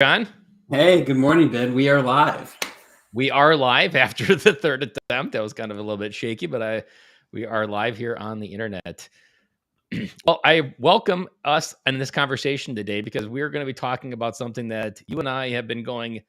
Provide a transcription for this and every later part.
John. Hey, good morning, Ben. We are live. We are live after the third attempt. That was kind of a little bit shaky, but we are live here on the internet. Well, I welcome us in this conversation today because we're going to be talking about something that you and I have been going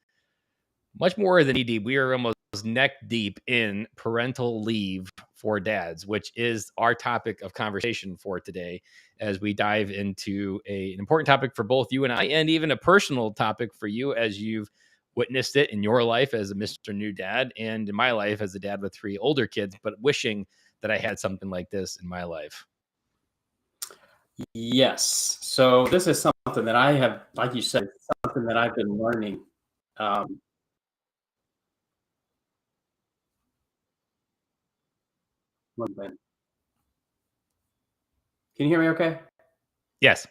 much more than knee deep. We are almost neck deep in parental leave for dads, which is our topic of conversation for today as we dive into an important topic for both you and I, and even a personal topic for you as you've witnessed it in your life as a Mr. New Dad and in my life as a dad with 3 older kids, but wishing that I had something like this in my life. Yes. So this is something that I have, like you said, something that I've been learning. Ben. Can you hear me okay? Yes.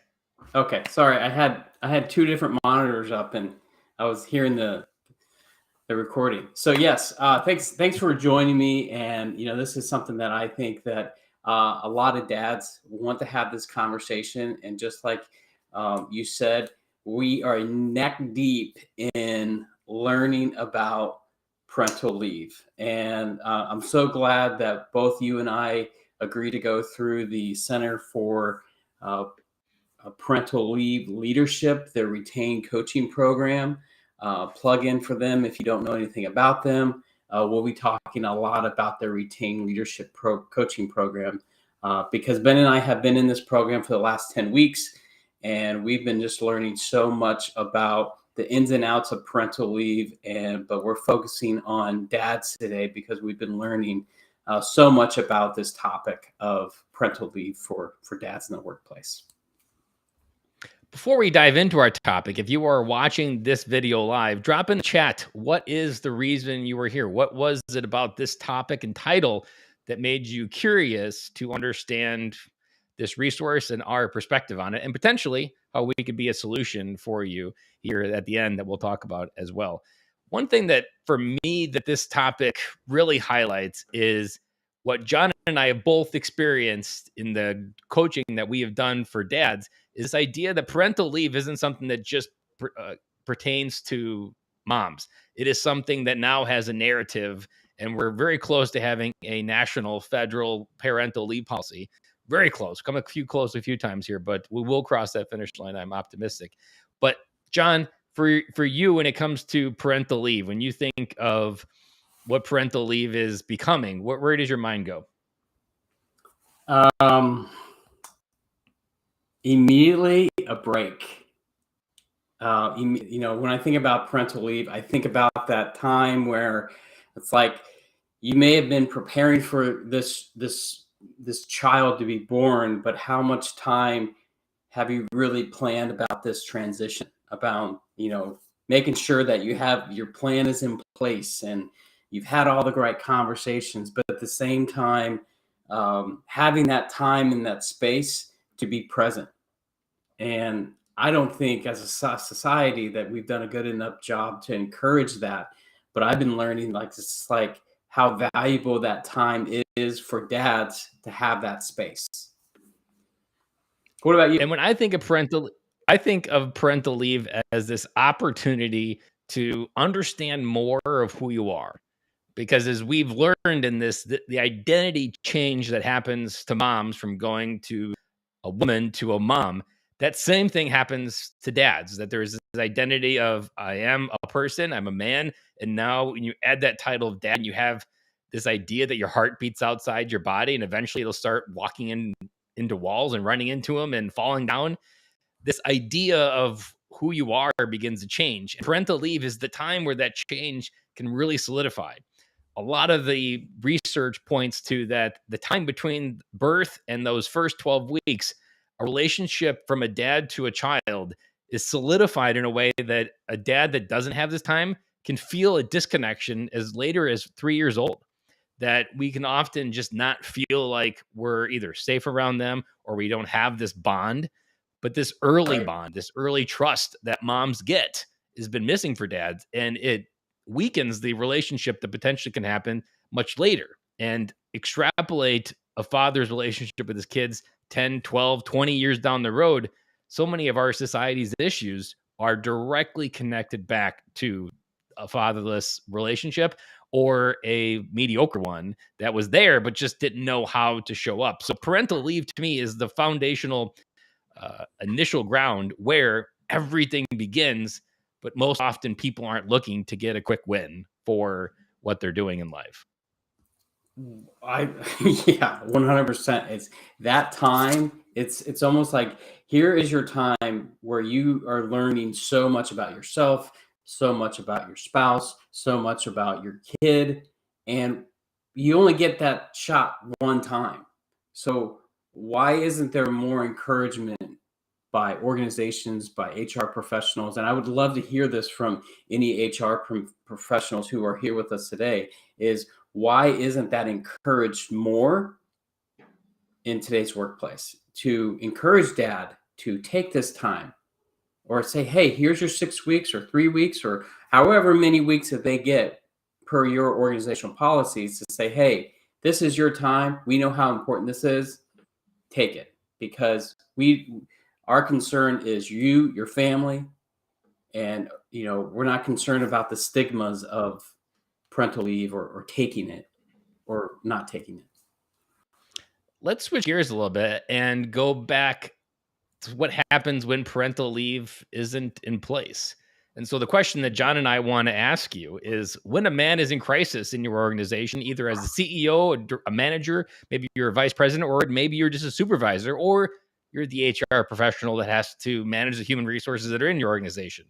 Okay. Sorry. I had 2 different monitors up and I was hearing the recording. So yes, thanks for joining me. And this is something that I think that a lot of dads want to have this conversation. And just like you said, we are neck deep in learning about parental leave. And I'm so glad that both you and I agree to go through the Center for Parental Leave Leadership, their retained coaching program. Plug in for them if you don't know anything about them. We'll be talking a lot about their retained leadership coaching program because Ben and I have been in this program for the last 10 weeks, and we've been just learning so much about the ins and outs of parental leave. But we're focusing on dads today because we've been learning so much about this topic of parental leave for dads in the workplace. Before we dive into our topic, if you are watching this video live, drop in the chat. What is the reason you were here? What was it about this topic and title that made you curious to understand this resource and our perspective on it, and potentially how we could be a solution for you here at the end that we'll talk about as well. One thing that for me that this topic really highlights is what John and I have both experienced in the coaching that we have done for dads is this idea that parental leave isn't something that just pertains to moms. It is something that now has a narrative, and we're very close to having a national federal parental leave policy. Very close. Come a few times here, but we will cross that finish line. I'm optimistic. But John, for you, when it comes to parental leave, when you think of what parental leave is becoming, where does your mind go? Immediately a break. When I think about parental leave, I think about that time where it's like you may have been preparing for this child to be born, but how much time have you really planned about this transition? About making sure that you have your plan is in place and you've had all the right conversations, but at the same time, having that time and that space to be present. And I don't think as a society that we've done a good enough job to encourage that. But I've been learning it's like how valuable that time is for dads to have that space. What about you? And when I think of parental leave as this opportunity to understand more of who you are. Because as we've learned in this, the identity change that happens to moms from going to a woman to a mom, that same thing happens to dads, that there's this identity of I am a person, I'm a man. And now when you add that title of dad, you have this idea that your heart beats outside your body and eventually it'll start walking into walls and running into them and falling down. This idea of who you are begins to change. And parental leave is the time where that change can really solidify. A lot of the research points to that the time between birth and those first 12 weeks, a relationship from a dad to a child is solidified in a way that a dad that doesn't have this time can feel a disconnection as later as 3 years old. That we can often just not feel like we're either safe around them or we don't have this bond. But this early bond, this early trust that moms get has been missing for dads. And it weakens the relationship that potentially can happen much later. And extrapolate a father's relationship with his kids 10, 12, 20 years down the road. So many of our society's issues are directly connected back to a fatherless relationship or a mediocre one that was there but just didn't know how to show up. So parental leave to me is the foundational initial ground where everything begins, but most often people aren't looking to get a quick win for what they're doing in life. Yeah, 100%. It's that time. It's almost like here is your time where you are learning so much about yourself, so much about your spouse, so much about your kid, and you only get that shot one time. So why isn't there more encouragement by organizations, by HR professionals? And I would love to hear this from any HR professionals who are here with us today, is why isn't that encouraged more in today's workplace, to encourage dad to take this time, or say, hey, here's your 6 weeks or 3 weeks or however many weeks that they get per your organizational policies, to say, hey, this is your time. We know how important this is. Take it, because our concern is you, your family, and we're not concerned about the stigmas of parental leave or taking it or not taking it. Let's switch gears a little bit and go back to what happens when parental leave isn't in place. And so the question that John and I want to ask you is, when a man is in crisis in your organization, either as a CEO, a manager, maybe you're a vice president, or maybe you're just a supervisor, or you're the HR professional that has to manage the human resources that are in your organization.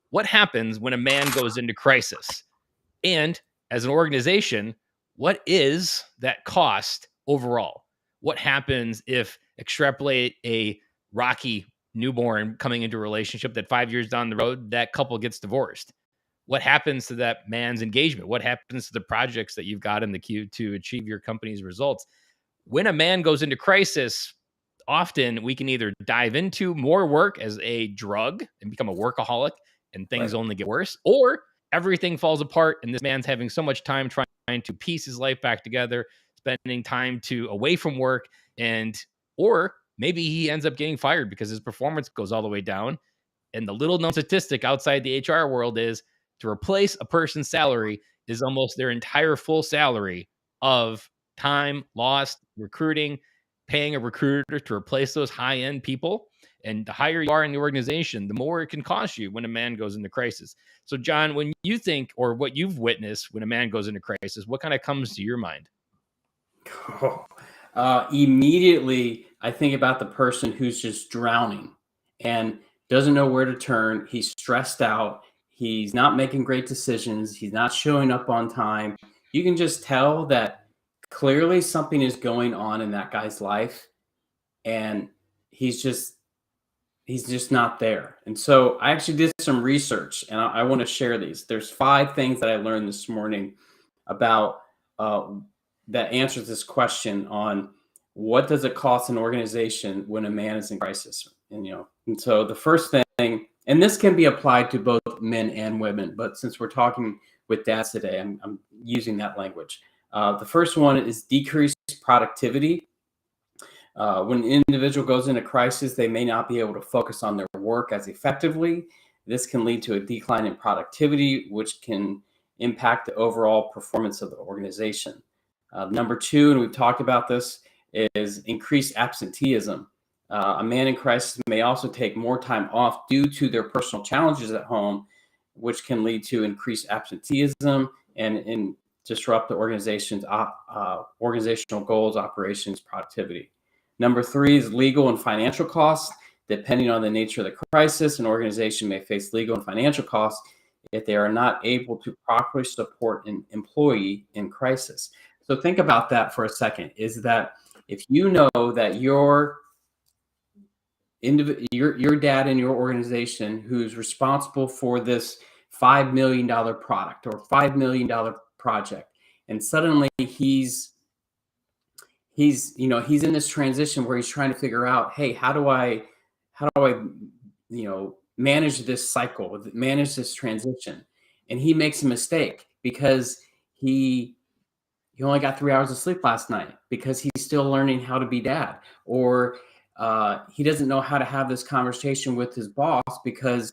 What happens when a man goes into crisis? And as an organization, what is that cost overall? What happens if extrapolate a rocky newborn coming into a relationship that 5 years down the road, that couple gets divorced? What happens to that man's engagement? What happens to the projects that you've got in the queue to achieve your company's results? When a man goes into crisis, often we can either dive into more work as a drug and become a workaholic and things Right. only get worse, or everything falls apart and this man's having so much time trying to piece his life back together, spending time to away from work, or maybe he ends up getting fired because his performance goes all the way down. And the little known statistic outside the HR world is, to replace a person's salary is almost their entire full salary of time lost recruiting, paying a recruiter to replace those high end people. And the higher you are in the organization, the more it can cost you when a man goes into crisis. So, John, when you think, or what you've witnessed when a man goes into crisis, what kind of comes to your mind? Immediately, I think about the person who's just drowning and doesn't know where to turn. He's stressed out. He's not making great decisions. He's not showing up on time. You can just tell that clearly something is going on in that guy's life, and he's just not there. And so I actually did some research, and I want to share these. There's 5 things that I learned this morning about that answers this question on what does it cost an organization when a man is in crisis. And so the first thing, and this can be applied to both men and women, but since we're talking with dads today, I'm using that language. The first one is decreased productivity. When an individual goes into crisis, they may not be able to focus on their work as effectively. This can lead to a decline in productivity, which can impact the overall performance of the organization. Number 2, and we've talked about this, is increased absenteeism. A man in crisis may also take more time off due to their personal challenges at home, which can lead to increased absenteeism and disrupt the organization's organizational goals, operations, productivity. Number 3 is legal and financial costs. Depending on the nature of the crisis, an organization may face legal and financial costs if they are not able to properly support an employee in crisis. So think about that for a second, is that if you know that your dad in your organization who's responsible for this $5 million product or $5 million project, and suddenly he's in this transition where he's trying to figure out, hey, how do I manage this cycle, manage this transition, and he makes a mistake because he only got 3 hours of sleep last night because he's still learning how to be dad, or he doesn't know how to have this conversation with his boss because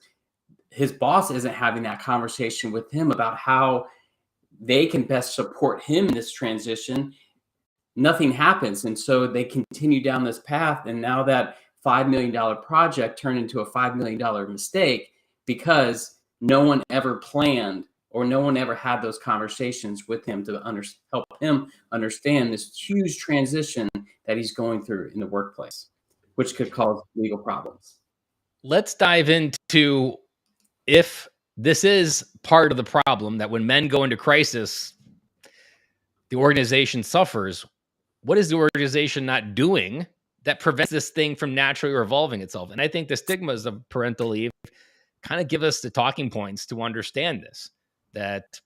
his boss isn't having that conversation with him about how they can best support him in this transition, nothing happens. And so they continue down this path. And now that $5 million project turned into a $5 million mistake because no one ever planned or no one ever had those conversations with him to help him understand this huge transition that he's going through in the workplace, which could cause legal problems. Let's dive into if this is part of the problem, that when men go into crisis, the organization suffers. What is the organization not doing that prevents this thing from naturally revolving itself? And I think the stigmas of parental leave kind of give us the talking points to understand this, that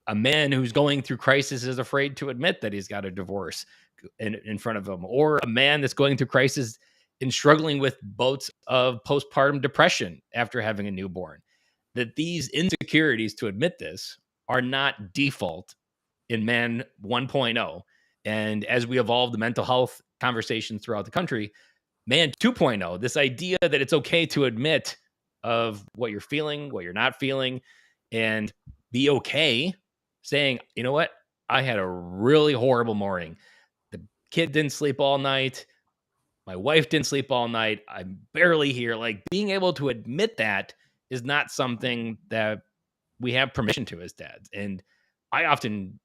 a man who's going through crisis is afraid to admit that he's got a divorce in front of him, or a man that's going through crisis and struggling with bouts of postpartum depression after having a newborn, that these insecurities to admit this are not default in man 1.0. And as we evolve the mental health conversations throughout the country, man 2.0, this idea that it's okay to admit of what you're feeling, what you're not feeling, and be okay saying, you know what, I had a really horrible morning. The kid didn't sleep all night. My wife didn't sleep all night. I'm barely here. Like, being able to admit that is not something that we have permission to as dads. And I often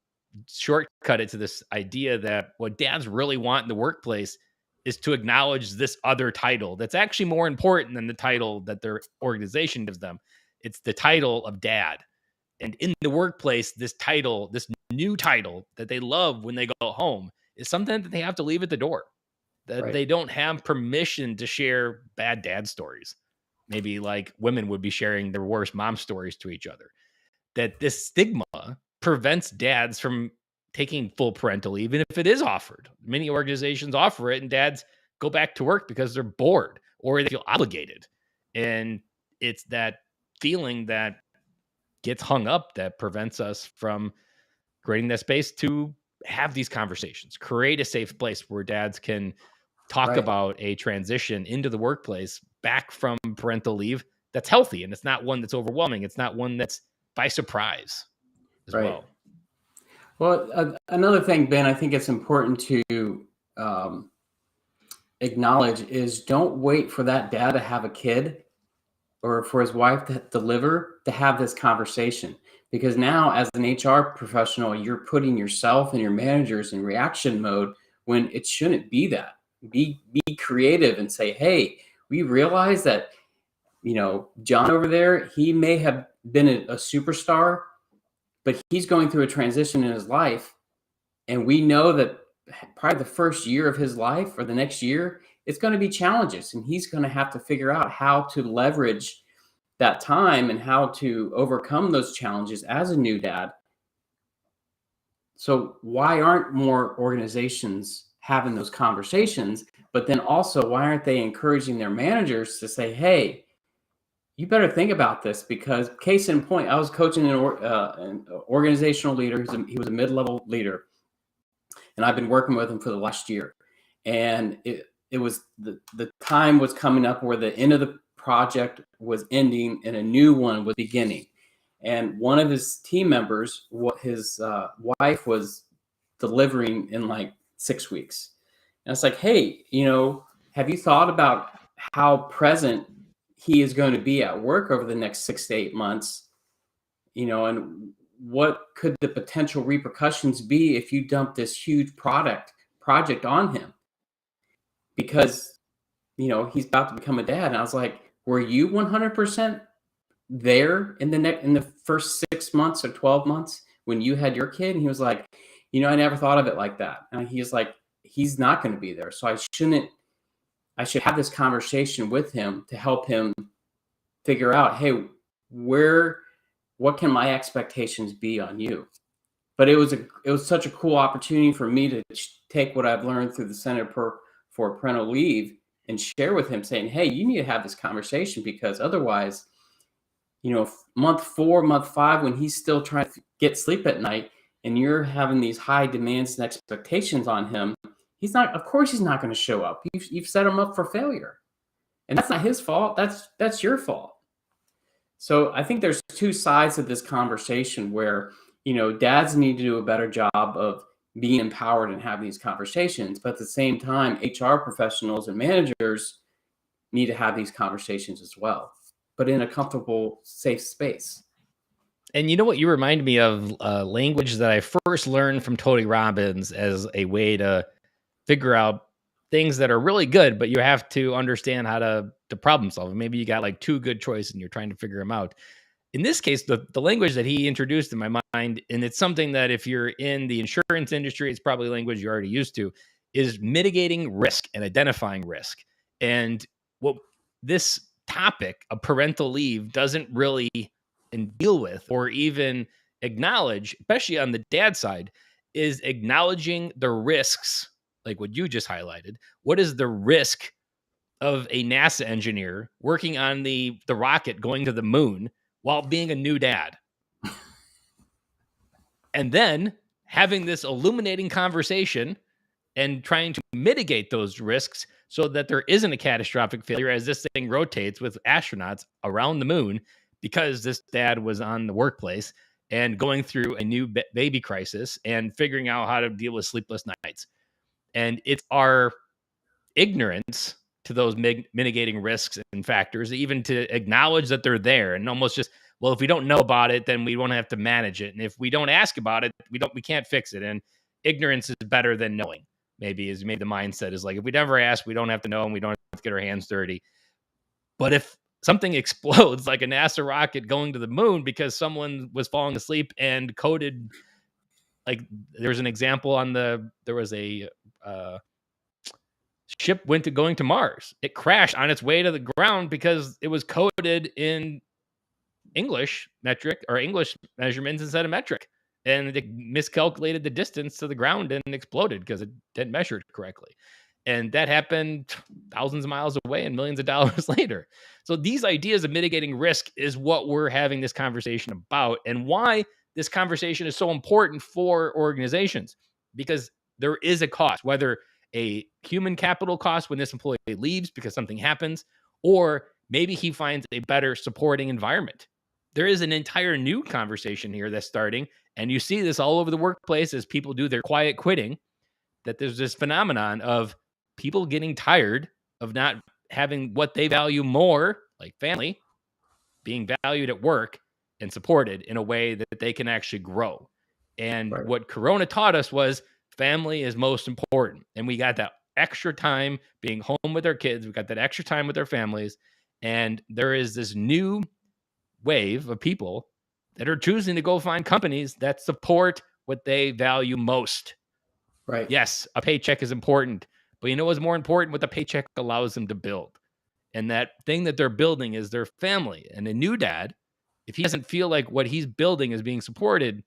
shortcut it to this idea that what dads really want in the workplace is to acknowledge this other title that's actually more important than the title that their organization gives them. It's the title of dad. And in the workplace, this title, this new title that they love when they go home, is something that they have to leave at the door. That Right. they don't have permission to share bad dad stories. Maybe like women would be sharing their worst mom stories to each other. That this stigma prevents dads from taking full parental leave, even if it is offered. Many organizations offer it, and dads go back to work because they're bored or they feel obligated. And it's that feeling that gets hung up that prevents us from creating that space to have these conversations, create a safe place where dads can talk Right. about a transition into the workplace back from parental leave that's healthy. And it's not one that's overwhelming. It's not one that's by surprise as Right. well. Well, another thing, Ben, I think it's important to acknowledge is don't wait for that dad to have a kid or for his wife to deliver to have this conversation. Because now, as an HR professional, you're putting yourself and your managers in reaction mode when it shouldn't be that. Be creative and say, hey, we realize that, John over there, he may have been a superstar, but he's going through a transition in his life. And we know that probably the first year of his life or the next year, it's going to be challenges. And he's going to have to figure out how to leverage that time and how to overcome those challenges as a new dad. So why aren't more organizations having those conversations? But then also, why aren't they encouraging their managers to say, hey, you better think about this? Because case in point, I was coaching an organizational leader. He was a mid-level leader, and I've been working with him for the last year. And it was the time was coming up where the end of the project was ending and a new one was beginning. And one of his team members, his wife was delivering in like 6 weeks. And it's like, hey, have you thought about how present he is going to be at work over the next 6 to 8 months? And what could the potential repercussions be if you dump this huge project on him? Because, he's about to become a dad. And I was like, were you 100% there in the first 6 months or 12 months when you had your kid? And he was like, I never thought of it like that. And he's like, he's not going to be there. So I should have this conversation with him to help him figure out, hey, what can my expectations be on you? But it was such a cool opportunity for me to take what I've learned through the Center for Parental Leave and share with him, saying, hey, you need to have this conversation, because otherwise, month 4, month 5, when he's still trying to get sleep at night and you're having these high demands and expectations on him, of course he's not going to show up. You've set him up for failure. And that's not his fault. That's your fault. So I think there's two sides of this conversation where, dads need to do a better job of being empowered and having these conversations. But at the same time, HR professionals and managers need to have these conversations as well, but in a comfortable, safe space. And you know what you remind me of, language that I first learned from Tony Robbins as a way to figure out things that are really good, but you have to understand how to problem solve. Maybe you got like two good choices and you're trying to figure them out. In this case, the language that he introduced in my mind, and it's something that if you're in the insurance industry, it's probably language you're already used to, is mitigating risk and identifying risk. And what this topic of parental leave doesn't really and deal with or even acknowledge, especially on the dad side, is acknowledging the risks, like what you just highlighted. What is the risk of a NASA engineer working on the rocket going to the moon while being a new dad? And then having this illuminating conversation and trying to mitigate those risks so that there isn't a catastrophic failure as this thing rotates with astronauts around the moon because this dad was on the workplace and going through a new baby crisis and figuring out how to deal with sleepless nights. And it's our ignorance to those mitigating risks and factors, even to acknowledge that they're there and almost just, well, if we don't know about it, then we won't have to manage it. And if we don't ask about it, we can't fix it. And ignorance is better than knowing. Maybe the mindset is like, if we never ask, we don't have to know and we don't have to get our hands dirty. But if something explodes like a NASA rocket going to the moon because someone was falling asleep and coded, like there's an example there was a ship going to Mars. It crashed on its way to the ground because it was coded in English metric or English measurements instead of metric. And it miscalculated the distance to the ground and exploded because it didn't measure it correctly. And that happened thousands of miles away and millions of dollars later. So these ideas of mitigating risk is what we're having this conversation about, and why this conversation is so important for organizations, because there is a cost, whether a human capital cost when this employee leaves because something happens, or maybe he finds a better supporting environment. There is an entire new conversation here that's starting, and you see this all over the workplace as people do their quiet quitting, that there's this phenomenon of people getting tired of not having what they value more, like family, being valued at work and supported in a way that they can actually grow. And Right. what Corona taught us was family is most important. And we got that extra time being home with our kids. We got that extra time with our families. And there is this new wave of people that are choosing to go find companies that support what they value most. Right. Yes, a paycheck is important, but you know what's more important? What the paycheck allows them to build. And that thing that they're building is their family. And a new dad, if he doesn't feel like what he's building is being supported,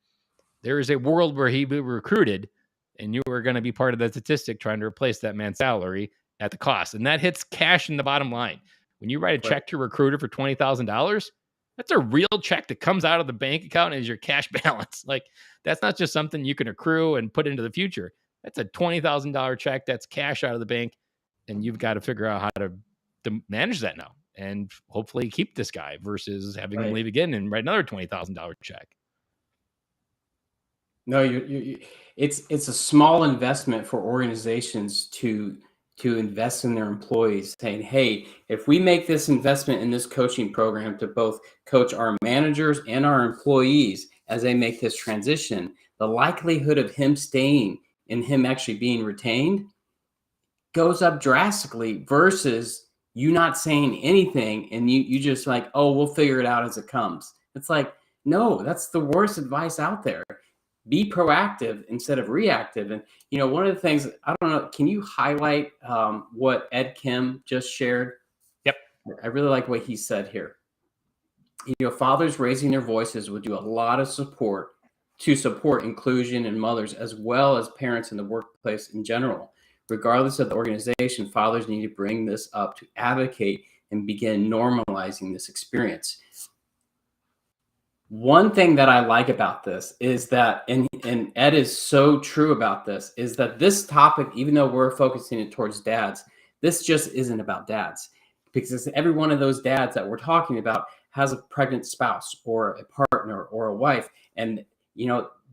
there is a world where he will be recruited and you are going to be part of that statistic trying to replace that man's salary at the cost. And that hits cash in the bottom line. When you write a check to a recruiter for $20,000, that's a real check that comes out of the bank account and is your cash balance. Like, that's not just something you can accrue and put into the future. That's a $20,000 check. That's cash out of the bank. And you've got to figure out how to manage that now and hopefully keep this guy versus having him leave again and write another $20,000 check. No, it's a small investment for organizations to invest in their employees, saying, hey, if we make this investment in this coaching program to both coach our managers and our employees as they make this transition, the likelihood of him staying and him actually being retained goes up drastically versus you not saying anything and you just like, oh, we'll figure it out as it comes. It's like, no, that's the worst advice out there. Be proactive instead of reactive. And, one of the things, I don't know, can you highlight what Ed Kim just shared? Yep. I really like what he said here. Fathers raising their voices would do a lot of support to support inclusion in mothers as well as parents in the workplace in general. Regardless of the organization, fathers need to bring this up to advocate and begin normalizing this experience. One thing that I like about this is that, and Ed is so true about this, is that this topic, even though we're focusing it towards dads, this just isn't about dads, because every one of those dads that we're talking about has a pregnant spouse or a partner or a wife, and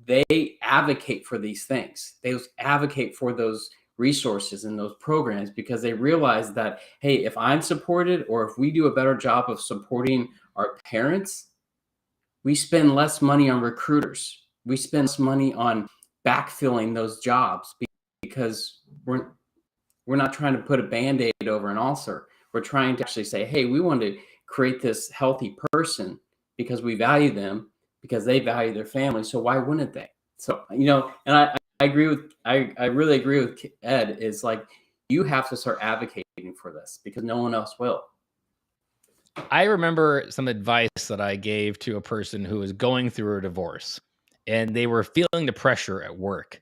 they advocate for these things. They advocate for those resources and those programs because they realize that, hey, if I'm supported, or if we do a better job of supporting our parents, we spend less money on recruiters. We spend less money on backfilling those jobs because we're not trying to put a Band-Aid over an ulcer. We're trying to actually say, hey, we want to create this healthy person because we value them, because they value their family. So why wouldn't they? So, and I agree with, I really agree with Ed, is like, you have to start advocating for this because no one else will. I remember some advice that I gave to a person who was going through a divorce, and they were feeling the pressure at work.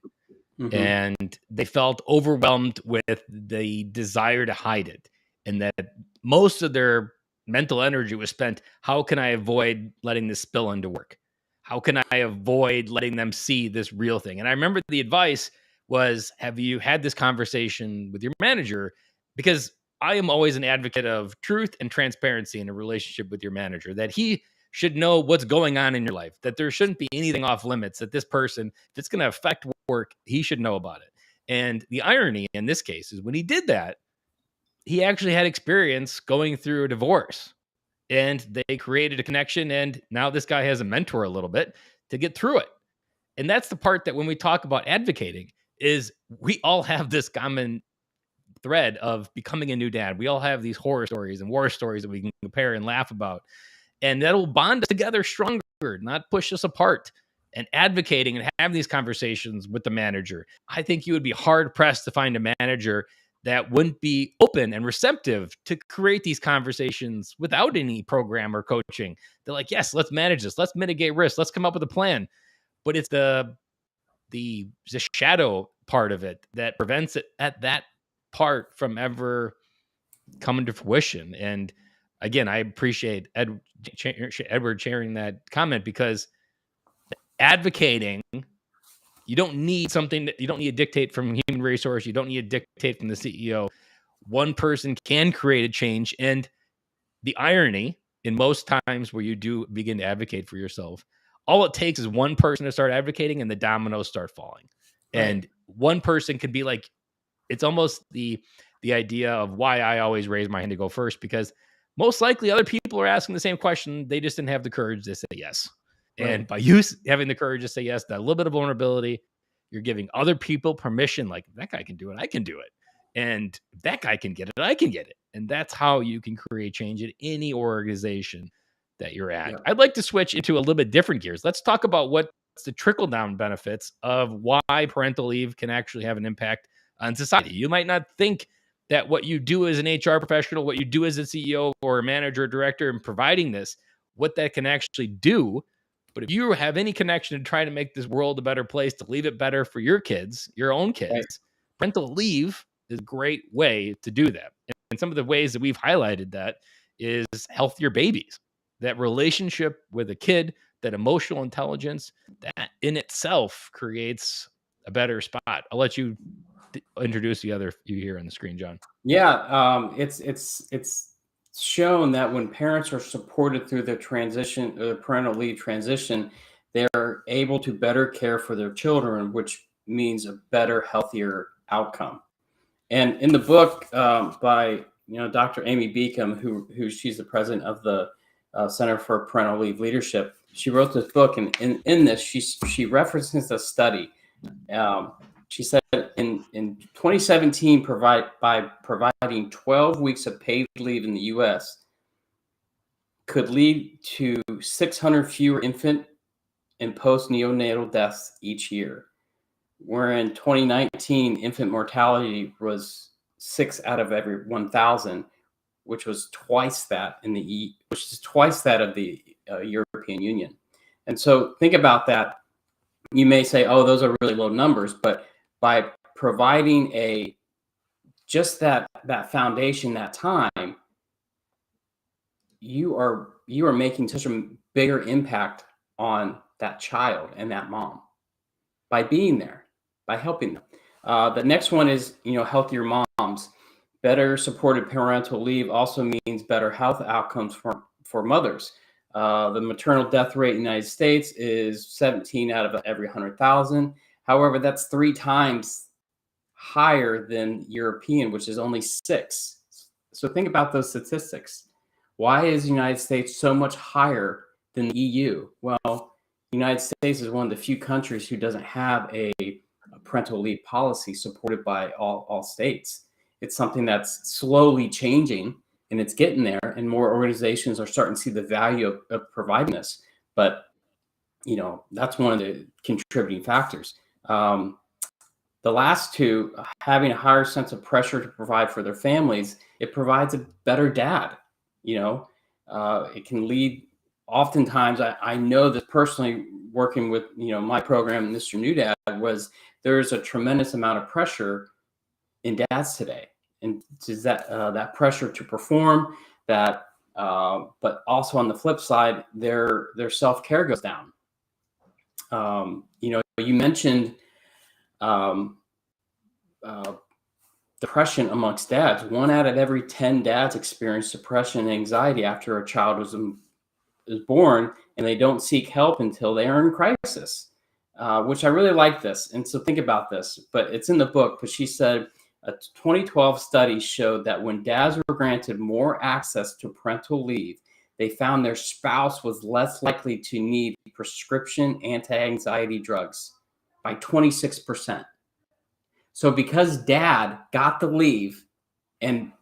Mhm. And they felt overwhelmed with the desire to hide it, and that most of their mental energy was spent, how can I avoid letting this spill into work? How can I avoid letting them see this real thing? And I remember the advice was, have you had this conversation with your manager? Because I am always an advocate of truth and transparency in a relationship with your manager, that he should know what's going on in your life, that there shouldn't be anything off limits, that this person, if it's going to affect work, he should know about it. And the irony in this case is when he did that, he actually had experience going through a divorce, and they created a connection. And now this guy has a mentor a little bit to get through it. And that's the part that when we talk about advocating is we all have this common thread of becoming a new dad. We all have these horror stories and war stories that we can compare and laugh about. And that'll bond us together stronger, not push us apart. And advocating and having these conversations with the manager, I think you would be hard pressed to find a manager that wouldn't be open and receptive to create these conversations without any program or coaching. They're like, yes, let's manage this. Let's mitigate risk. Let's come up with a plan. But it's the shadow part of it that prevents it at that part from ever coming to fruition. And again, I appreciate Edward sharing that comment, because advocating, you don't need you don't need a dictate from human resource. You don't need a dictate from the CEO. One person can create a change. And the irony in most times where you do begin to advocate for yourself, all it takes is one person to start advocating and the dominoes start falling. Right. And one person could be like, it's almost the idea of why I always raise my hand to go first, because most likely other people are asking the same question. They just didn't have the courage to say yes. Right. And by you having the courage to say yes, that little bit of vulnerability, you're giving other people permission, like, that guy can do it, I can do it. And if that guy can get it, I can get it. And that's how you can create change in any organization that you're at. Yeah. I'd like to switch into a little bit different gears. Let's talk about what's the trickle down benefits of why parental leave can actually have an impact on society. You might not think that what you do as an HR professional, what you do as a CEO or a manager or director in providing this, what that can actually do. But if you have any connection to try to make this world a better place, to leave it better for your kids, your own kids, Right. parental leave is a great way to do that. And some of the ways that we've highlighted that is healthier babies, that relationship with a kid, that emotional intelligence, that in itself creates a better spot. I'll let you introduce the other few here on the screen, John. Yeah, it's shown that when parents are supported through the transition, the parental leave transition, they're able to better care for their children, which means a better, healthier outcome. And in the book by Dr. Amy Beacom, who she's the president of the Center for Parental Leave Leadership, she wrote this book, and in this she references a study. She said in 2017, by providing 12 weeks of paid leave in the U.S. could lead to 600 fewer infant and post-neonatal deaths each year, where in 2019 infant mortality was 6 out of every 1,000, which was twice that which is twice that of the European Union. And so think about that. You may say, "Oh, those are really low numbers," but by providing just that foundation, that time, you are making such a bigger impact on that child and that mom by being there, by helping them. The next one is healthier moms. Better supported parental leave also means better health outcomes for mothers. The maternal death rate in the United States is 17 out of every 100,000. However, that's 3 times higher than European, which is only 6. So think about those statistics. Why is the United States so much higher than the EU? Well, the United States is one of the few countries who doesn't have a parental leave policy supported by all states. It's something that's slowly changing, and it's getting there, and more organizations are starting to see the value of providing this. But that's one of the contributing factors. The last two, having a higher sense of pressure to provide for their families, it provides a better dad. It can lead. Oftentimes, I know that personally, working with my program, Mr. New Dad, was there's a tremendous amount of pressure in dads today, and is that pressure to perform that, but also on the flip side, their self-care goes down. You mentioned depression amongst dads. 1 out of every 10 dads experience depression and anxiety after a child is born, and they don't seek help until they are in crisis, which I really like this. And so think about this, but it's in the book. But she said a 2012 study showed that when dads were granted more access to parental leave, they found their spouse was less likely to need prescription anti-anxiety drugs by 26%. So because dad got the leave and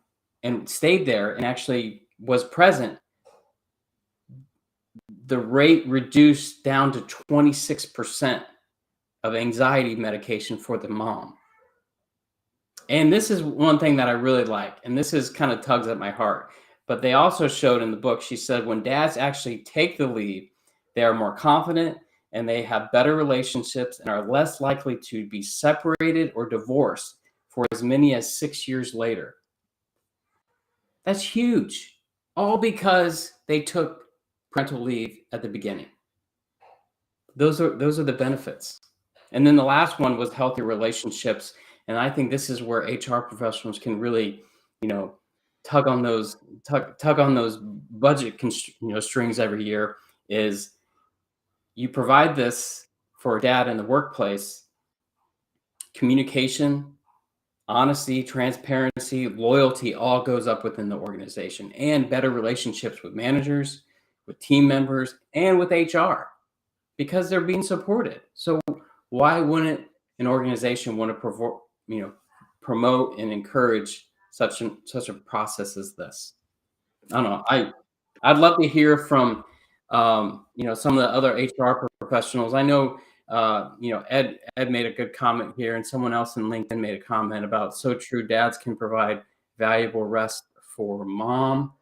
stayed there and actually was present, the rate reduced down to 26% of anxiety medication for the mom. And this is one thing that I really like, and this is kind of tugs at my heart. But they also showed in the book, she said, when dads actually take the leave, they are more confident and they have better relationships and are less likely to be separated or divorced for as many as 6 years later. That's huge. All because they took parental leave at the beginning. Those are the benefits. And then the last one was healthy relationships. And I think this is where HR professionals can really, tug on those budget strings every year. Is you provide this for a dad in the workplace: communication, honesty, transparency, loyalty, all goes up within the organization, and better relationships with managers, with team members, and with HR, because they're being supported. So why wouldn't an organization want to promote and encourage such a process as this? I don't know. I'd love to hear from some of the other HR professionals. I know Ed made a good comment here, and someone else in LinkedIn made a comment about so true. Dads can provide valuable rest for mom.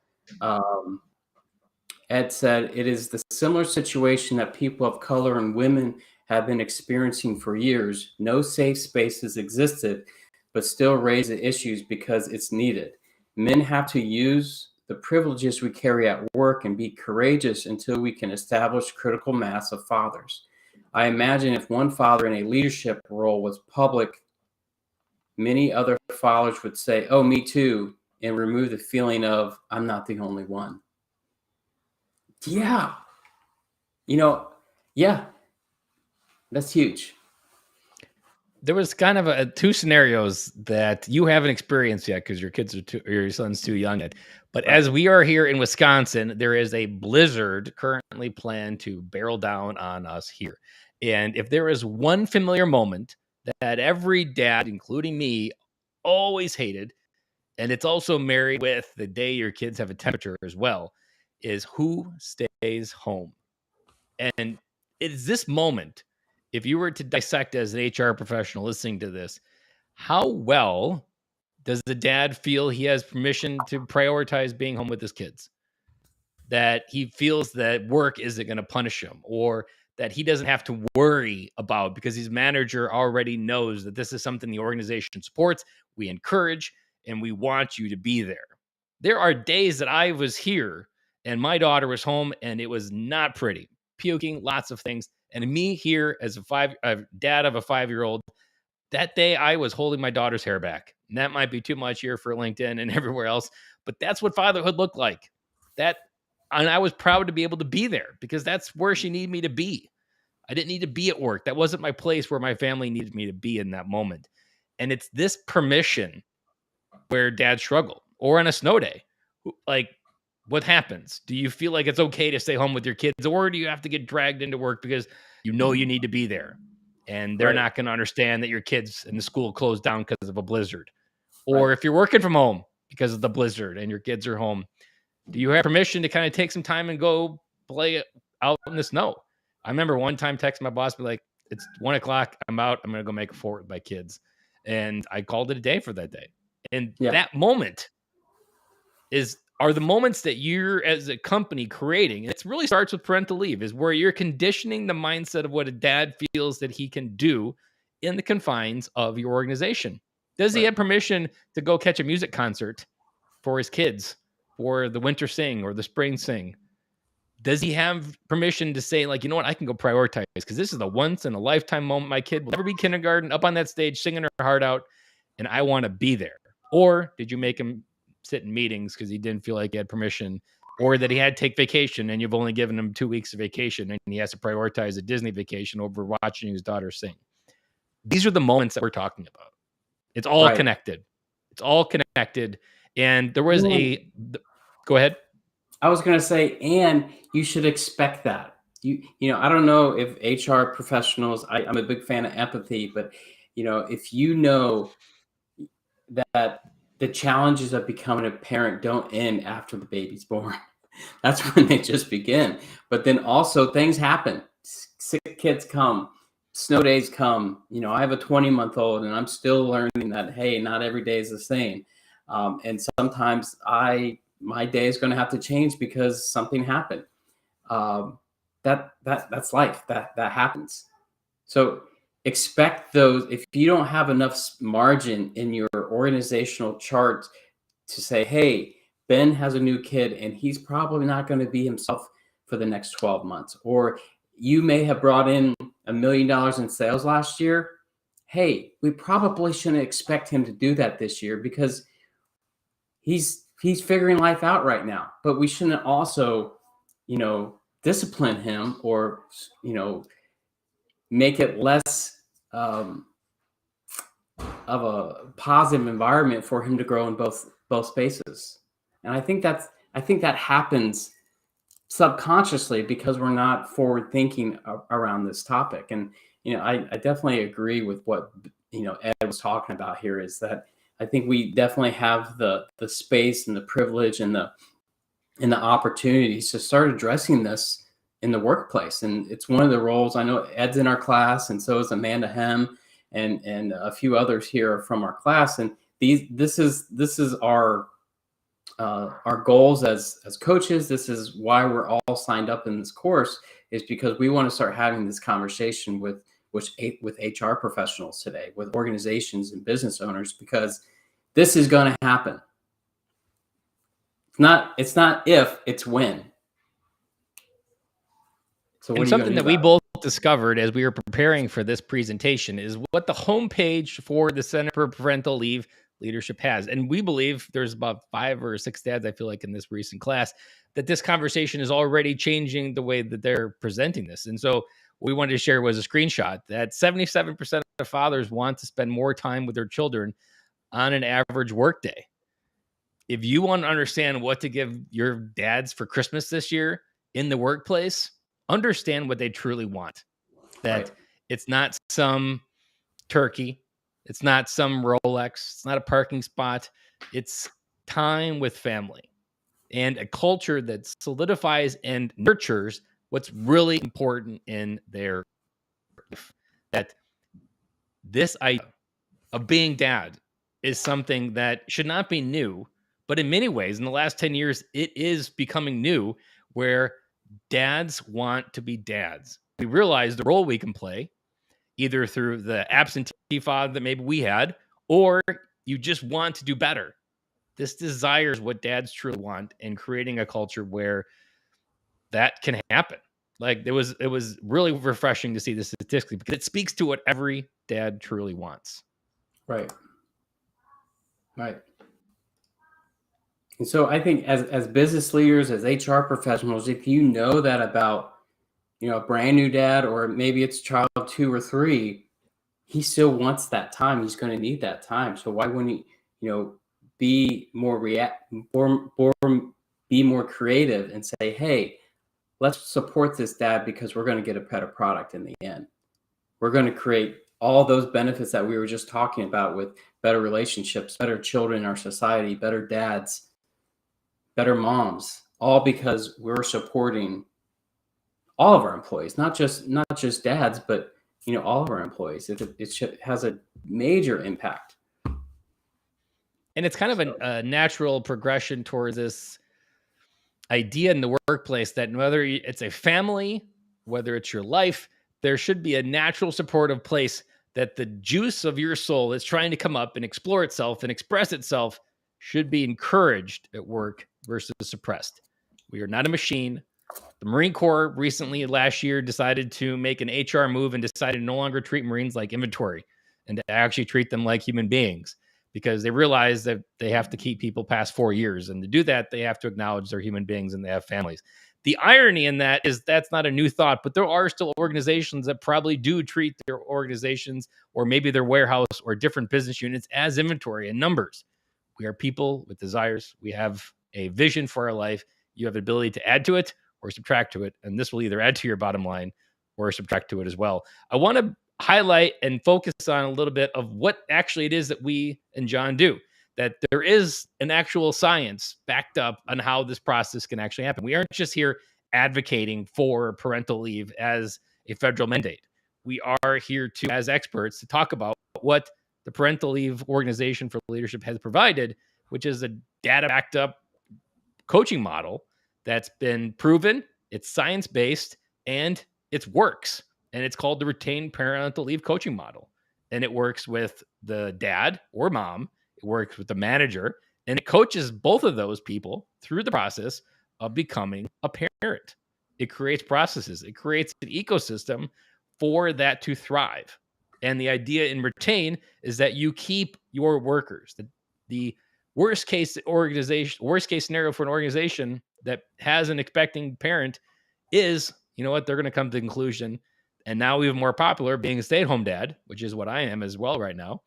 Ed said it is the similar situation that people of color and women have been experiencing for years. No safe spaces existed, but still raise the issues because it's needed. Men have to use the privileges we carry at work and be courageous until we can establish critical mass of fathers. I imagine if one father in a leadership role was public, many other fathers would say, "Oh, me too," and remove the feeling of "I'm not the only one." Yeah. Yeah, that's huge. There was kind of two scenarios that you haven't experienced yet because your kids are your son's too young yet. But Right. as we are here in Wisconsin, there is a blizzard currently planned to barrel down on us here. And if there is one familiar moment that every dad, including me, always hated, and it's also married with the day your kids have a temperature as well, is who stays home. And it is this moment, if you were to dissect as an HR professional listening to this, how well does the dad feel he has permission to prioritize being home with his kids? That he feels that work isn't going to punish him, or that he doesn't have to worry about because his manager already knows that this is something the organization supports, we encourage, and we want you to be there. There are days that I was here and my daughter was home and it was not pretty, puking, lots of things. And me here as a dad of a 5-year-old, that day I was holding my daughter's hair back. And that might be too much here for LinkedIn and everywhere else, but that's what fatherhood looked like. That And I was proud to be able to be there because that's where she needed me to be. I didn't need to be at work. That wasn't my place where my family needed me to be in that moment. And it's this permission where dad struggle or on a snow day. Like, what happens? Do you feel like it's okay to stay home with your kids, or do you have to get dragged into work because you know you need to be there? And they're Right. not going to understand that your kids in the school closed down because of a blizzard. Or Right. if you're working from home because of the blizzard and your kids are home, do you have permission to kind of take some time and go play out in the snow? I remember one time texting my boss, be like, it's 1:00. I'm out. I'm going to go make a fort with my kids. And I called it a day for that day. And Yeah. that moment are the moments that you're as a company creating. It really starts with parental leave, is where you're conditioning the mindset of what a dad feels that he can do in the confines of your organization. Does he Right. have permission to go catch a music concert for his kids for the winter sing or the spring sing? Does he have permission to say, like, you know what, I can go prioritize because this is the once in a lifetime moment. My kid will never be kindergarten up on that stage singing her heart out, and I want to be there. Or did you make him sit in meetings because he didn't feel like he had permission, or that he had to take vacation and you've only given him 2 weeks of vacation and he has to prioritize a Disney vacation over watching his daughter sing? These are the moments that we're talking about. It's all Right. connected. It's all connected. And there was And go ahead. I was going to say, and you should expect that. I don't know if HR professionals, I'm a big fan of empathy, but if you know that the challenges of becoming a parent don't end after the baby's born, that's when they just begin. But then also things happen. Sick kids come, snow days come. I have a 20-month-old and I'm still learning that, hey, not every day is the same. And sometimes my day is going to have to change because something happened. That's life. That happens. So expect those. If you don't have enough margin in your organizational chart to say, hey, Ben has a new kid and he's probably not going to be himself for the next 12 months. Or you may have brought in $1 million in sales last year. Hey, we probably shouldn't expect him to do that this year because he's figuring life out right now. But we shouldn't also, discipline him or, make it less of a positive environment for him to grow in both spaces. And I think that happens subconsciously because we're not forward thinking around this topic. And I definitely agree with what Ed was talking about here, is that I think we definitely have the space and the privilege and the opportunities to start addressing this in the workplace. And it's one of the roles. I know Ed's in our class, and so is Amanda Hem, and a few others here from our class. And this is our goals as coaches. This is why we're all signed up in this course, is because we want to start having this conversation with HR professionals today, with organizations and business owners, because this is going to happen. It's not if, it's when. So what And are you going something to do that we about both discovered as we were preparing for this presentation is what the homepage for the Center for Parental Leave Leadership has. And we believe there's about 5 or 6 dads, I feel like, in this recent class, that this conversation is already changing the way that they're presenting this. And so what we wanted to share was a screenshot that 77% of fathers want to spend more time with their children on an average workday. If you want to understand what to give your dads for Christmas this year in the workplace, understand what they truly want. That Right. It's not some turkey, it's not some Rolex, it's not a parking spot. It's time with family and a culture that solidifies and nurtures what's really important in their life. That this idea of being dad is something that should not be new, but in many ways, in the last 10 years, it is becoming new, where dads want to be dads. We realize the role we can play, either through the absentee father that maybe we had, or you just want to do better. This desires what dads truly want, and creating a culture where that can happen. Like it was really refreshing to see this statistically, because it speaks to what every dad truly wants. Right. And so I think as business leaders, as HR professionals, if you know that about, a brand new dad, or maybe it's child 2 or 3, he still wants that time. He's going to need that time. So why wouldn't he, be more be more creative and say, hey, let's support this dad because we're going to get a better product in the end. We're going to create all those benefits that we were just talking about, with better relationships, better children in our society, better dads, better moms, all because we're supporting all of our employees, not just dads, but all of our employees. It has a major impact. And it's kind of a natural progression towards this idea in the workplace that whether it's a family, whether it's your life, there should be a natural supportive place that the juice of your soul is trying to come up and explore itself and express itself should be encouraged at work versus suppressed. We are not a machine. The Marine Corps recently, last year, decided to make an HR move and decided to no longer treat Marines like inventory and to actually treat them like human beings, because they realize that they have to keep people past 4 years. And to do that, they have to acknowledge they're human beings and they have families. The irony in that is that's not a new thought, but there are still organizations that probably do treat their organizations or maybe their warehouse or different business units as inventory and numbers. We are people with desires. We have a vision for our life. You have the ability to add to it or subtract to it. And this will either add to your bottom line or subtract to it as well. I want to highlight and focus on a little bit of what actually it is that we and John do, that there is an actual science backed up on how this process can actually happen. We aren't just here advocating for parental leave as a federal mandate. We are here to, as experts, to talk about what the Parental Leave Organization for Leadership has provided, which is a data backed up coaching model that's been proven, it's science-based, and it works. And it's called the Retained Parental Leave Coaching Model. And it works with the dad or mom, it works with the manager, and it coaches both of those people through the process of becoming a parent. It creates processes, it creates an ecosystem for that to thrive. And the idea in Retain is that you keep your workers. The worst case scenario for an organization that has an expecting parent is, they're going to come to the conclusion, and now even more popular, being a stay-at-home dad, which is what I am as well right now,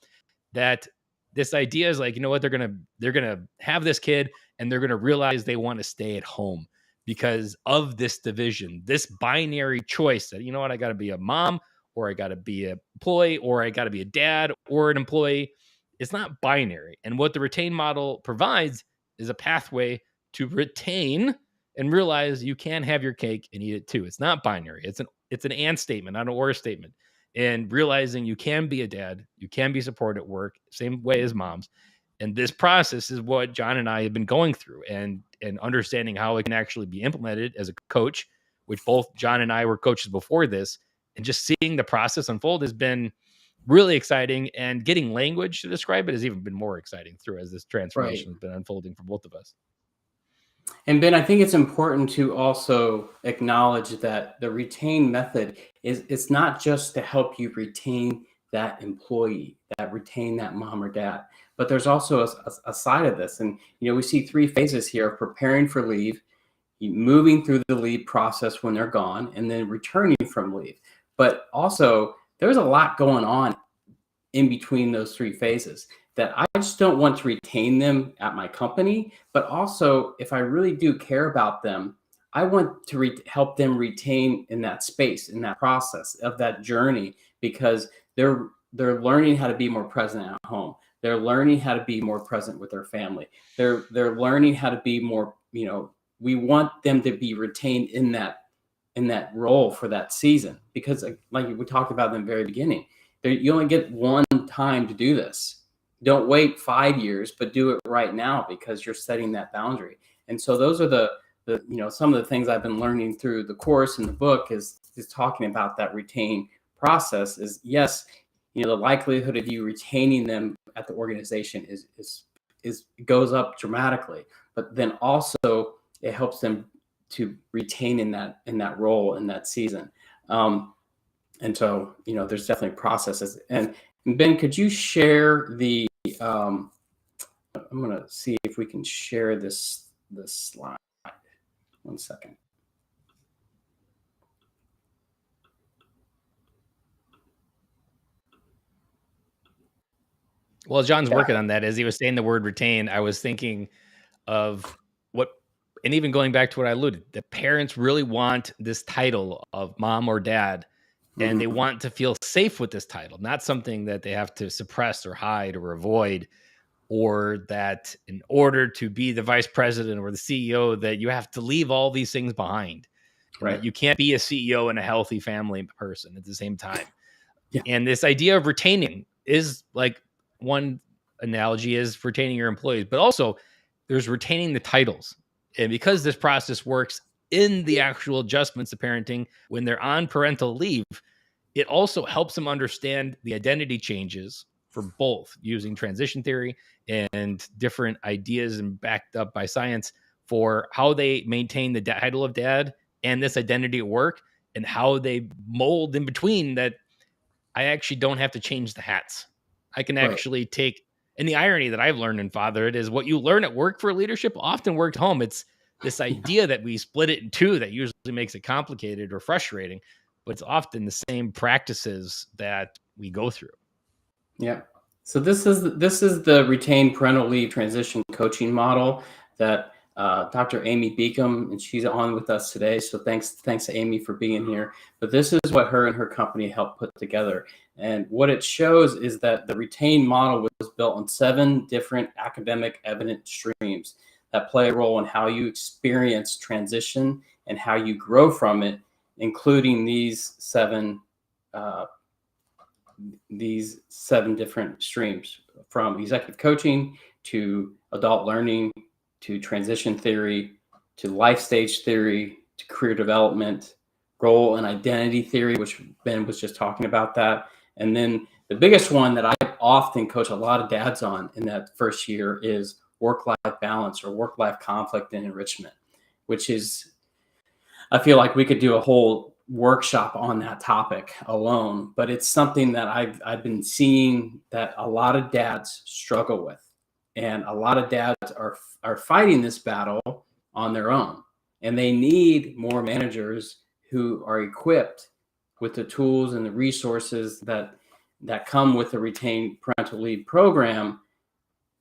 that this idea is like, they're going to have this kid and they're going to realize they want to stay at home because of this division, this binary choice that, I got to be a mom, or I got to be an employee, or I got to be a dad or an employee. It's not binary. And what the Retain model provides is a pathway to retain and realize you can have your cake and eat it too. It's not binary. It's an and statement, not an or statement. And realizing you can be a dad, you can be supported at work, same way as moms. And this process is what John and I have been going through, and understanding how it can actually be implemented as a coach, which both John and I were coaches before this, and just seeing the process unfold has been really exciting, and getting language to describe it has even been more exciting through as this transformation has been unfolding for both of us. And Ben, I think it's important to also acknowledge that the retain method it's not just to help you retain that employee, that retain that mom or dad, but there's also a side of this. And, we see 3 phases here: preparing for leave, moving through the leave process when they're gone, and then returning from leave. But also, there's a lot going on in between those 3 phases that I just don't want to retain them at my company. But also, if I really do care about them, I want to help them retain in that space, in that process of that journey, because they're learning how to be more present at home. They're learning how to be more present with their family. They're learning how to be more, we want them to be retained in that role for that season, because like we talked about in the very beginning, you only get one time to do this. Don't wait 5 years, but do it right now, because you're setting that boundary. And so those are the some of the things I've been learning through the course and the book is talking about that retain process. Is yes, the likelihood of you retaining them at the organization is goes up dramatically, but then also it helps them to retain in that role in that season. And so, there's definitely processes. And Ben, could you share the I'm going to see if we can share this slide. 1 second. Well, John's working on that. As he was saying the word retain, I was thinking of what, and even going back to what I alluded, the parents really want this title of mom or dad, and they want to feel safe with this title, not something that they have to suppress or hide or avoid, or that in order to be the vice president or the CEO, that you have to leave all these things behind, and that you can't be a CEO and a healthy family person at the same time. Yeah. And this idea of retaining is like, one analogy is retaining your employees, but also there's retaining the titles. And because this process works in the actual adjustments to parenting when they're on parental leave, it also helps them understand the identity changes for both, using transition theory and different ideas and backed up by science for how they maintain the title of dad and this identity at work, and how they mold in between that. I actually don't have to change the hats. I can actually take, and the irony that I've learned in fatherhood is what you learn at work for leadership often worked home. It's this idea that we split it in two that usually makes it complicated or frustrating, but it's often the same practices that we go through. Yeah. So this is the retained parental leave transition coaching model that Dr. Amy Beacom, and she's on with us today. So thanks to Amy for being here. But this is what her and her company helped put together. And what it shows is that the retained model was built on 7 different academic evidence streams that play a role in how you experience transition and how you grow from it, including these 7 different streams, from executive coaching to adult learning to transition theory to life stage theory to career development, role and identity theory, which Ben was just talking about that. And then the biggest one that I often coach a lot of dads on in that first year is work-life balance, or work-life conflict and enrichment, which is, I feel like we could do a whole workshop on that topic alone, but it's something that I've been seeing that a lot of dads struggle with, and a lot of dads are fighting this battle on their own, and they need more managers who are equipped with the tools and the resources that come with the retained parental leave program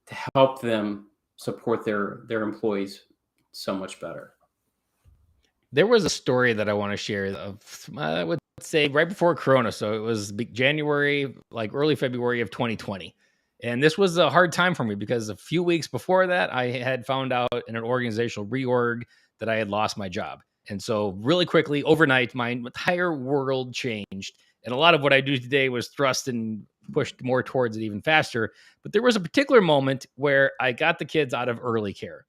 to help them support their employees so much better. There was a story that I want to share of, I would say, right before Corona. So it was January, like early February of 2020. And this was a hard time for me because a few weeks before that, I had found out in an organizational reorg that I had lost my job. And so really quickly, overnight, my entire world changed. And a lot of what I do today was thrust and pushed more towards it even faster. But there was a particular moment where I got the kids out of early care.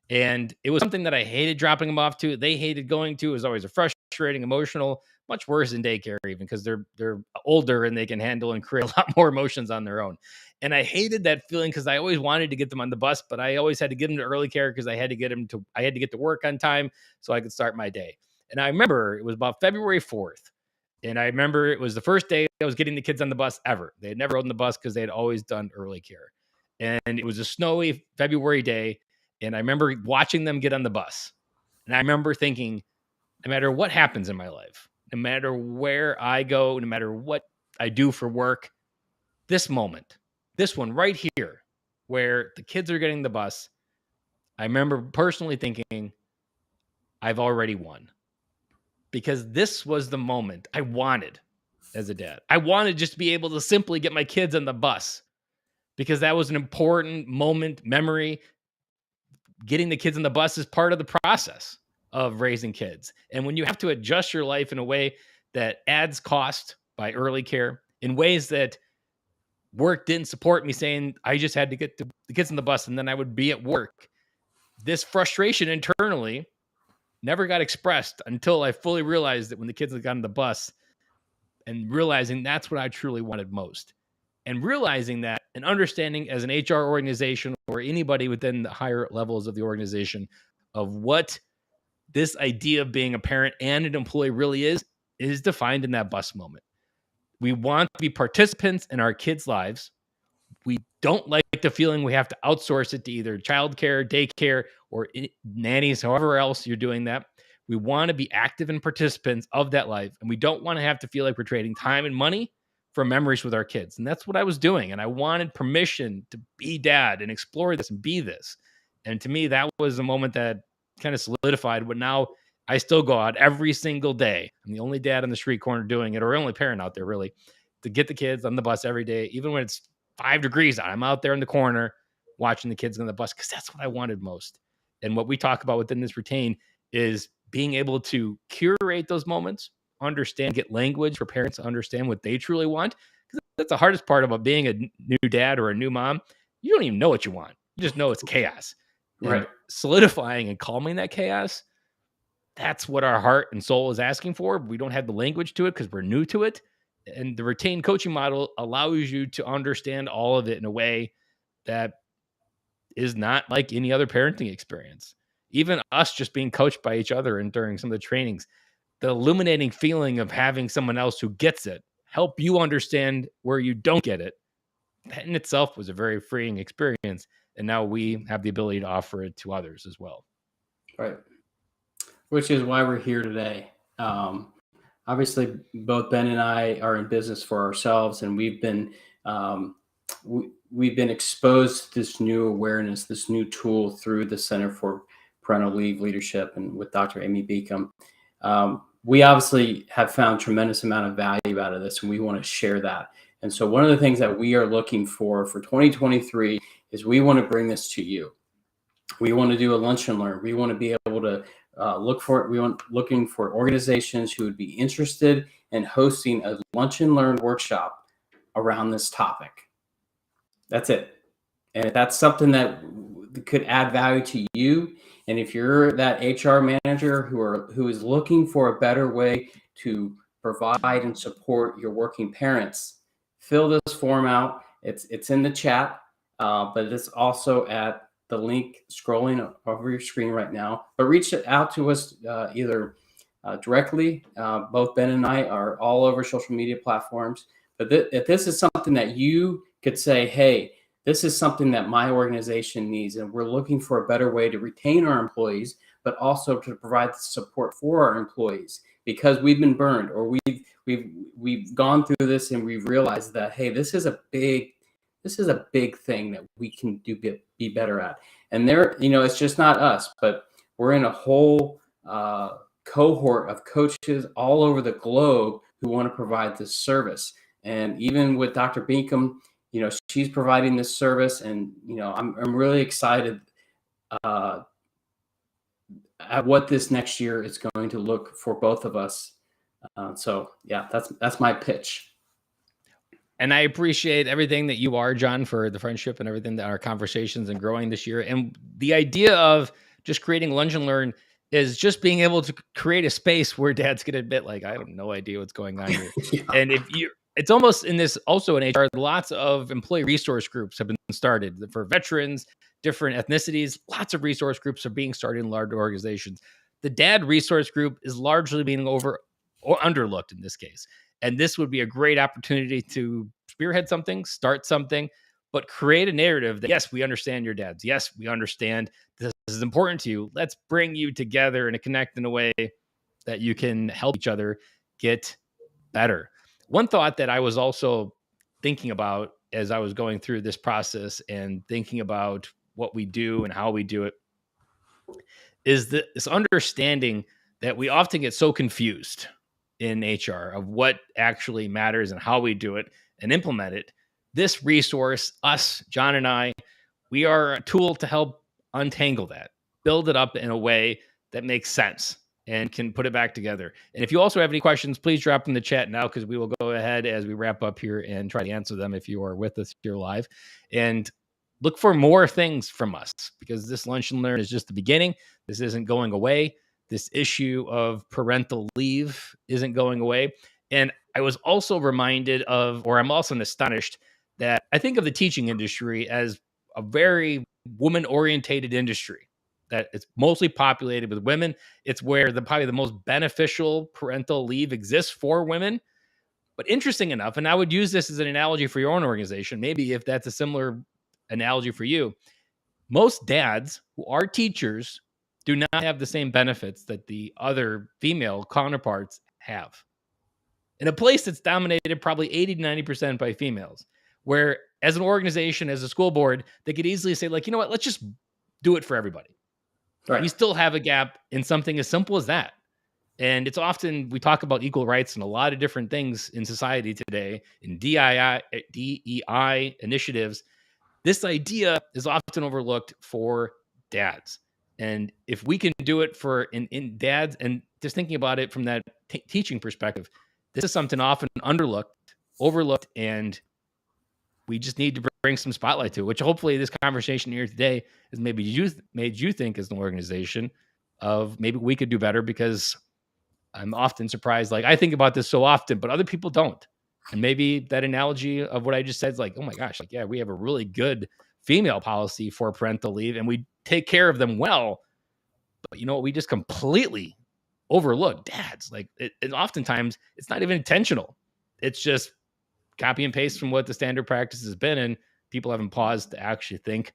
And it was something that I hated dropping them off to. They hated going to. It was always a frustrating, emotional, much worse than daycare, even because they're older and they can handle and create a lot more emotions on their own. And I hated that feeling because I always wanted to get them on the bus, but I always had to get them to early care because I had to get to work on time so I could start my day. And I remember it was about February 4th. And I remember it was the first day I was getting the kids on the bus ever. They had never rode on the bus because they had always done early care. And it was a snowy February day. And I remember watching them get on the bus. And I remember thinking, no matter what happens in my life, no matter where I go, no matter what I do for work, this moment, this one right here, where the kids are getting the bus, I remember personally thinking, I've already won. Because this was the moment I wanted as a dad. I wanted just to be able to simply get my kids on the bus, because that was an important moment, memory. Getting the kids on the bus is part of the process of raising kids. And when you have to adjust your life in a way that adds cost by early care, in ways that work didn't support me, saying I just had to get the kids on the bus and then I would be at work, this frustration internally never got expressed until I fully realized that when the kids had gotten on the bus, and realizing that's what I truly wanted most. And realizing that and understanding as an HR organization or anybody within the higher levels of the organization of what this idea of being a parent and an employee really is defined in that bus moment. We want to be participants in our kids' lives. We don't like to feeling we have to outsource it to either childcare, daycare, or nannies, however else you're doing that. We want to be active and participants of that life. And we don't want to have to feel like we're trading time and money for memories with our kids. And that's what I was doing. And I wanted permission to be dad and explore this and be this. And to me, that was a moment that kind of solidified what now I still go out every single day. I'm the only dad on the street corner doing it, or only parent out there really, to get the kids on the bus every day, even when it's 5 degrees out. I'm out there in the corner watching the kids on the bus because that's what I wanted most. And what we talk about within this retain is being able to curate those moments, understand, get language for parents to understand what they truly want. Because that's the hardest part about being a new dad or a new mom. You don't even know what you want. You just know it's chaos. Right. And solidifying and calming that chaos, that's what our heart and soul is asking for. We don't have the language to it because we're new to it. And the retained coaching model allows you to understand all of it in a way that is not like any other parenting experience. Even us just being coached by each other and during some of the trainings, the illuminating feeling of having someone else who gets it, help you understand where you don't get it, that in itself was a very freeing experience. And now we have the ability to offer it to others as well. Right. Which is why we're here today. Obviously, both Ben and I are in business for ourselves, and we've been exposed to this new awareness, this new tool through the Center for Parental Leave Leadership, and with Dr. Amy Beacom. We obviously have found tremendous amount of value out of this, and we want to share that. And so, one of the things that we are looking for 2023 is we want to bring this to you. We want to do a lunch and learn. We want to be able to looking for organizations who would be interested in hosting a lunch and learn workshop around this topic. That's it. And if that's something that could add value to you, and if you're that HR manager who is looking for a better way to provide and support your working parents, fill this form out. It's in the chat, but it's also at the link scrolling over your screen right now. But reach out to us either directly. Both Ben and I are all over social media platforms. But if this is something that you could say, hey, this is something that my organization needs, and we're looking for a better way to retain our employees, but also to provide the support for our employees because we've been burned, or we've gone through this and we've realized that, hey, this is a big thing that we can be better at. And there, it's just not us, but we're in a whole cohort of coaches all over the globe who want to provide this service. And even with Dr. Beacom, she's providing this service, and I'm really excited at what this next year is going to look for both of us. So yeah, that's my pitch. And I appreciate everything that you are, John, for the friendship and everything that our conversations and growing this year. And the idea of just creating Lunch and Learn is just being able to create a space where dads can admit, like, I have no idea what's going on here. Yeah. And it's almost in this, also in HR, lots of employee resource groups have been started for veterans, different ethnicities. Lots of resource groups are being started in large organizations. The dad resource group is largely being underlooked in this case. And this would be a great opportunity to spearhead something, start something, but create a narrative that, yes, we understand your dads. Yes, we understand this is important to you. Let's bring you together and connect in a way that you can help each other get better. One thought that I was also thinking about as I was going through this process and thinking about what we do and how we do it is this understanding that we often get so confused in HR of what actually matters and how we do it and implement it. This resource, us, John and I, we are a tool to help untangle that, build it up in a way that makes sense and can put it back together. And if you also have any questions, please drop them in the chat now, because we will go ahead as we wrap up here and try to answer them if you are with us here live. And look for more things from us, because this Lunch and Learn is just the beginning. This isn't going away. This issue of parental leave isn't going away. And I was also reminded of, or I'm also astonished that I think of the teaching industry as a very woman-orientated industry, that it's mostly populated with women. It's where probably the most beneficial parental leave exists for women. But interesting enough, and I would use this as an analogy for your own organization, maybe if that's a similar analogy for you. Most dads who are teachers do not have the same benefits that the other female counterparts have. In a place that's dominated probably 80 to 90% by females, where as an organization, as a school board, they could easily say, like, you know what, let's just do it for everybody. Right. We still have a gap in something as simple as that. And it's often, we talk about equal rights and a lot of different things in society today, in DEI initiatives. This idea is often overlooked for dads. And if we can do it for in dads, and just thinking about it from that teaching perspective, this is something often overlooked, and we just need to bring some spotlight to it, which hopefully this conversation here today has maybe made you think as an organization of maybe we could do better, because I'm often surprised. Like, I think about this so often, but other people don't. And maybe that analogy of what I just said is like, oh my gosh, like, yeah, we have a really good female policy for parental leave and we take care of them well. But you know what? We just completely overlook dads. Like, it oftentimes it's not even intentional. It's just copy and paste from what the standard practice has been. And people haven't paused to actually think,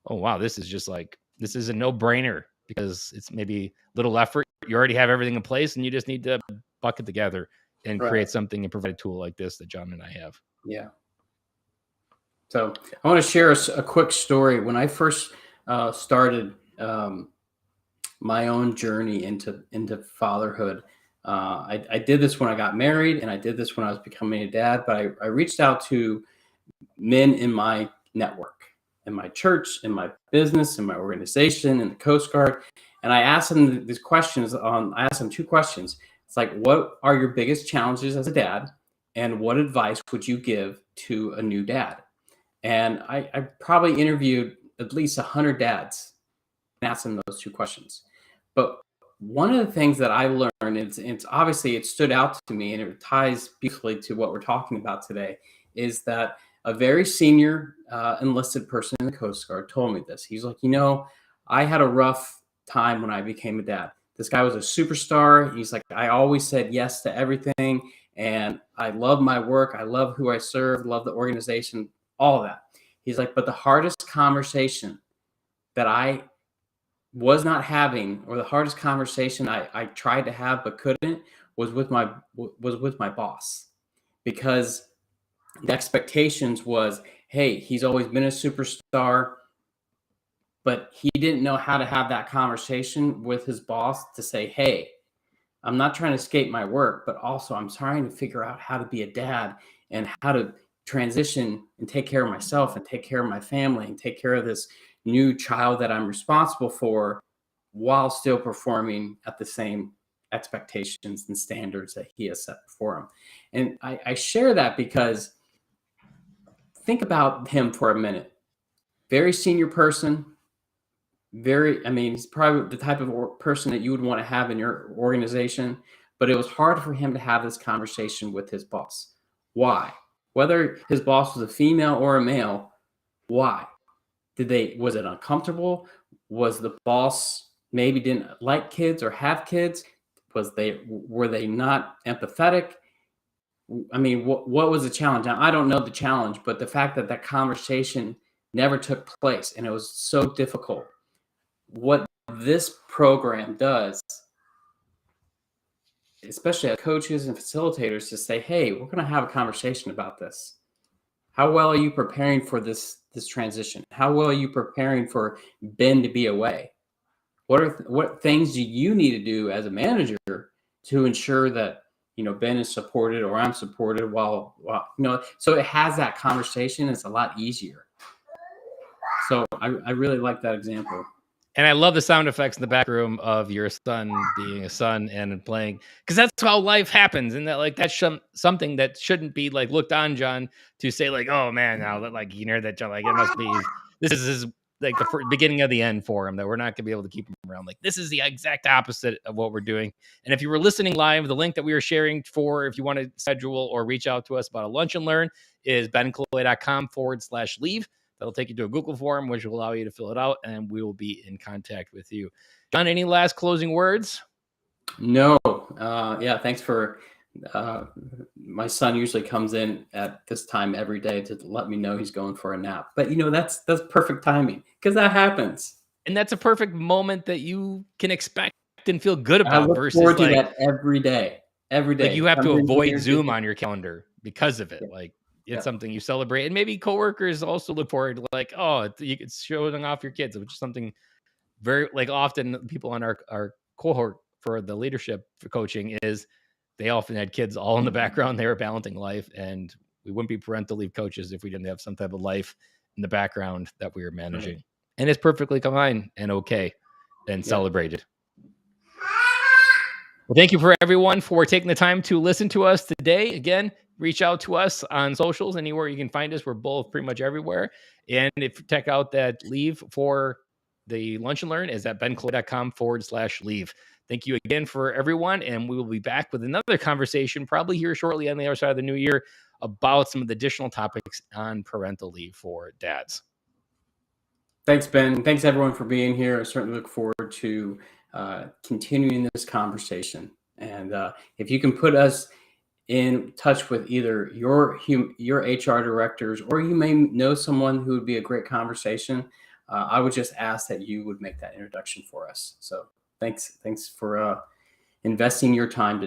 oh, wow, this is a no brainer, because it's maybe little effort. You already have everything in place and you just need to bucket together and create something and provide a tool like this that John and I have. Yeah. So I want to share a quick story. When I first started my own journey into fatherhood, I did this when I got married, and I did this when I was becoming a dad. But I reached out to men in my network, in my church, in my business, in my organization, in the Coast Guard, and I asked them these questions. I asked them two questions. It's like, what are your biggest challenges as a dad, and what advice would you give to a new dad? And I probably interviewed at least 100 dads and asked them those two questions. But one of the things that I learned, it's obviously it stood out to me, and it ties beautifully to what we're talking about today, is that a very senior enlisted person in the Coast Guard told me this. He's like, I had a rough time when I became a dad. This guy was a superstar. He's like, I always said yes to everything, and I love my work. I love who I serve, love the organization, all of that. He's like, but the hardest conversation that I was not having, or the hardest conversation I tried to have but couldn't, was with my boss, because the expectations was, hey, he's always been a superstar, but he didn't know how to have that conversation with his boss to say, hey, I'm not trying to escape my work, but also I'm trying to figure out how to be a dad and how to transition and take care of myself and take care of my family and take care of this new child that I'm responsible for, while still performing at the same expectations and standards that he has set before him. And I share that because think about him for a minute. Very senior person, he's probably the type of person that you would want to have in your organization, but it was hard for him to have this conversation with his boss. Why? Whether his boss was a female or a male, why? Was it uncomfortable? Was the boss maybe didn't like kids or have kids? Were they not empathetic? I mean, what was the challenge? Now, I don't know the challenge, but the fact that that conversation never took place and it was so difficult. What this program does, especially as coaches and facilitators, to say, hey, we're going to have a conversation about this. How well are you preparing for this transition? How well are you preparing for Ben to be away? What things do you need to do as a manager to ensure that Ben is supported or I'm supported while so it has that conversation. It's a lot easier. So I really like that example. And I love the sound effects in the back room of your son being a son and playing, because that's how life happens. And that, like, that's something that shouldn't be like looked on, John, to say like, oh man, now that, like, that John, like, it must be, this is like the beginning of the end for him, that we're not gonna be able to keep him around. Like, this is the exact opposite of what we're doing. And if you were listening live, the link that we were sharing for, if you want to schedule or reach out to us about a lunch and learn, is bencloy.com/leave. That'll take you to a Google form, which will allow you to fill it out, and we will be in contact with you. John, any last closing words? No. Yeah, thanks for My son usually comes in at this time every day to let me know he's going for a nap. But that's perfect timing because that happens. And that's a perfect moment that you can expect and feel good I about look versus forward to that every day. Every like day you he have to comes in avoid here. Zoom on your calendar because of it. Yeah, Like it's yeah, something you celebrate, and maybe coworkers also look forward to like, oh, it's showing off your kids, which is something very like often people on our cohort for the leadership for coaching is they often had kids all in the background. They were balancing life, and we wouldn't be parental leave coaches if we didn't have some type of life in the background that we were right. managing. And it's perfectly fine and okay and Yeah. celebrated. Well, thank you for everyone for taking the time to listen to us today. Again, reach out to us on socials, anywhere you can find us. We're both pretty much everywhere. And if you check out that leave for the lunch and learn is at bencloy.com/leave. Thank you again for everyone. And we will be back with another conversation probably here shortly on the other side of the new year about some of the additional topics on parental leave for dads. Thanks, Ben. Thanks, everyone, for being here. I certainly look forward to continuing this conversation. And if you can put us in touch with either your HR directors, or you may know someone who would be a great conversation, I would just ask that you would make that introduction for us. So thanks for investing your time today.